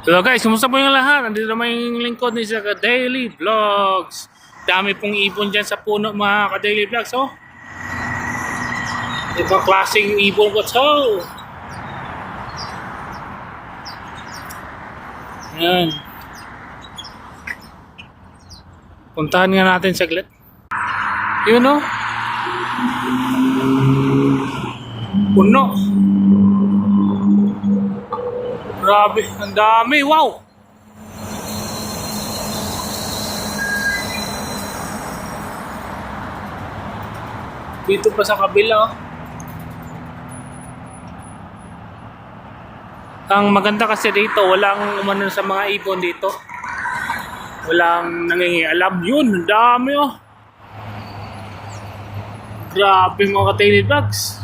Hello guys, kumusta po yung lahat? Nandito naman yung lingkod ni sa Daily Vlogs. Dami pong ibon dyan sa puno mga ka-Daily Vlogs, oh. Ibang klaseng ibon po, so. Ayan. Puntahan nga natin saglit. Yun, oh. Puno. Grabe, ang dami, wow! Dito pa sa kabila, oh. Ang maganda kasi dito, walang umano sa mga ibon dito. Walang nangingialam. Yun, ang dami, oh. Grabe mga ka-Daily Vlogs.